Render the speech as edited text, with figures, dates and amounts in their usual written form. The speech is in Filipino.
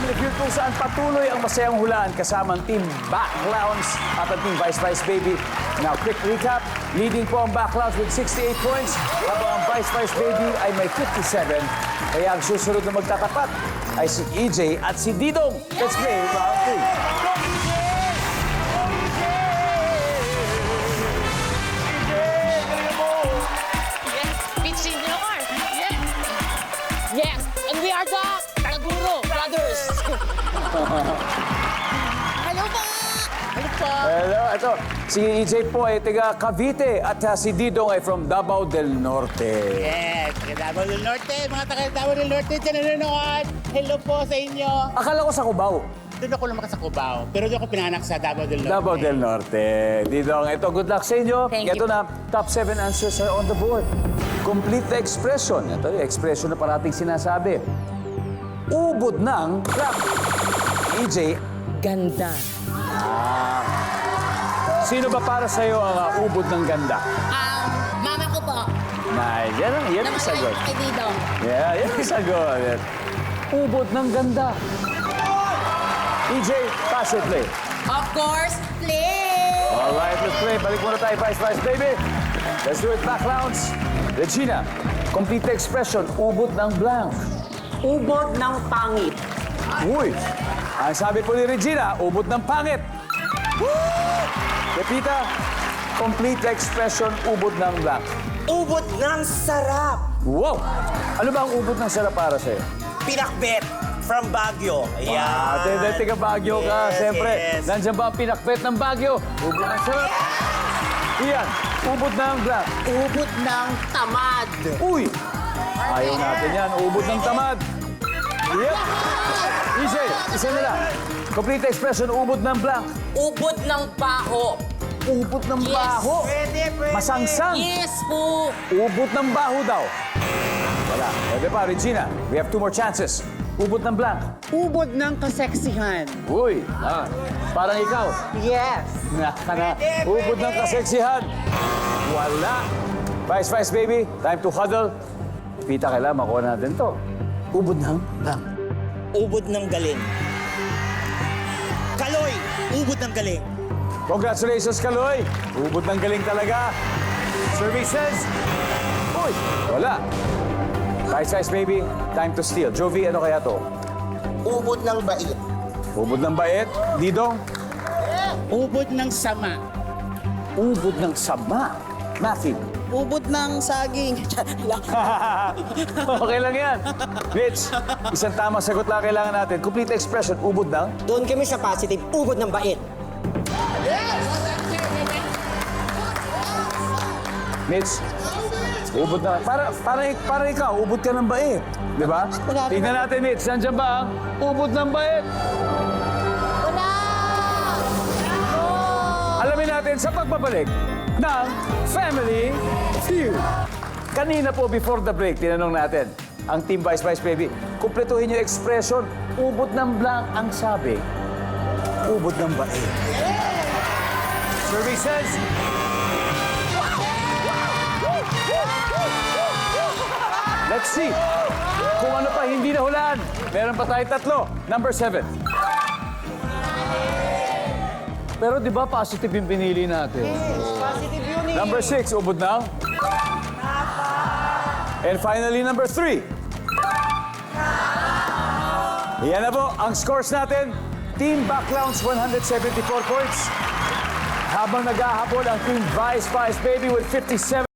Family Feud kung saan patuloy ang masayang hulaan kasama ang Team Backlowns at ang Team Vice Vice Baby. Now, quick recap. Leading po ang Backlowns with 68 points habang ang Vice Vice Baby ay may 57. Kaya ang susunod na magtatapat ay si EJ at si Didong. Let's play round 3. Yes, Beach Senior Car. Yes. Yes, and we are the Taguro Brothers. Hello po. Hello po. Hello, ito. Si EJ po ay taga Cavite at si Didong ay from Davao del Norte. Yes, taga Davao del Norte, mga taga Davao del Norte dyan nanonood. Hello po sa inyo. Akala ko sa Cubao. Doon ako lumakas sa Cubao, pero doon ako pinanganak sa Davao del Norte. Davao del Norte. Didong, ito, good luck sa inyo. Thank Ito you. na, top 7 answers are on the board. Complete the expression. Ito yung expression na parating sinasabi. Ubod ng clock. EJ, Ganda. sino ba para sa'yo ang ubod ng ganda? Mama ko po. Nice. Yan ang sagot. Kay Didong. Yeah, yan ang sagot. Yan. Ubod ng ganda. EJ, pass it, play. Of course, play. All right, let's play. Balik muna tayo, Vice Vice Baby. Let's do it, Backlowns. Regina, complete the expression, ubod ng blank. Ubod ng pangit. Uy, ang sabi po ni Regina, ubod ng pangit. Pepita, complete the expression, ubod ng blank. Ubod ng sarap. Wow! Ano ba ang ubod ng sarap para sa'yo? Pinakbet from Baguio. Ayan. Tiga Baguio ka, Yes, siyempre. yes. Nandiyan ba ang pinakpet ng Baguio? Ubod ng sarap. Iyan, ubod ng blank. Ubod ng tamad. Uy! Ayaw natin yan. Ubod ng tamad. Yep. Easy. Isa na lang. Complete expression, ubod ng blank. Ubod ng baho. Ubod ng Yes. baho. Pwede. Masangsang. Yes po. Ubod ng baho daw. Wala. Pwede pa, Regina. We have 2 more chances. Ubod ng blank. Ubod ng kaseksihan. Uy. Parang ikaw. Yes. Ubod ng kaseksihan. Wala. Vice Vice Baby, time to huddle. Pita, kailangan makuha natin to. Ubod ng blank. Ubod ng galing. Kaloy. Ubod ng galing. Congratulations, Kaloy! Ubod ng galing talaga. Services. Uy, wala. Vice Vice Baby, time to steal. Jovi, ano kaya to? Ubod ng bait. Ubod ng bait. Didong, Ubod ng sama. ubod ng sama. Matthew. Ubod ng saging. Okay lang yan. Mitch, isang tamang sagot lang kailangan natin. Complete expression, ubod ng... Doon kami sa positive. Ubod ng bait. Mitch, ubod na... Para ikaw, ubod ka ng bait. Di ba? Tingnan natin, Mitch. Nandiyan ba ang ubod ng bait? Alamin natin sa pagbabalik ng Family Feud. Kanina po, before the break, tinanong natin ang Team Vice Vice Baby, kumpletuhin yung expression, ubod ng blank ang sabi. Ubod ng bait. Services. Let's see kung ano pa hindi nahulaan. Meron pa tayo 3. Number 7. Pero di ba positive yung pinili natin? Positive yun eh. Number 6, ubod ng? And finally, number 3. Yan na po, ang scores natin. Team Backlowns, 174 points. Habang naghahabol ang Team Vice Vice Baby with 57.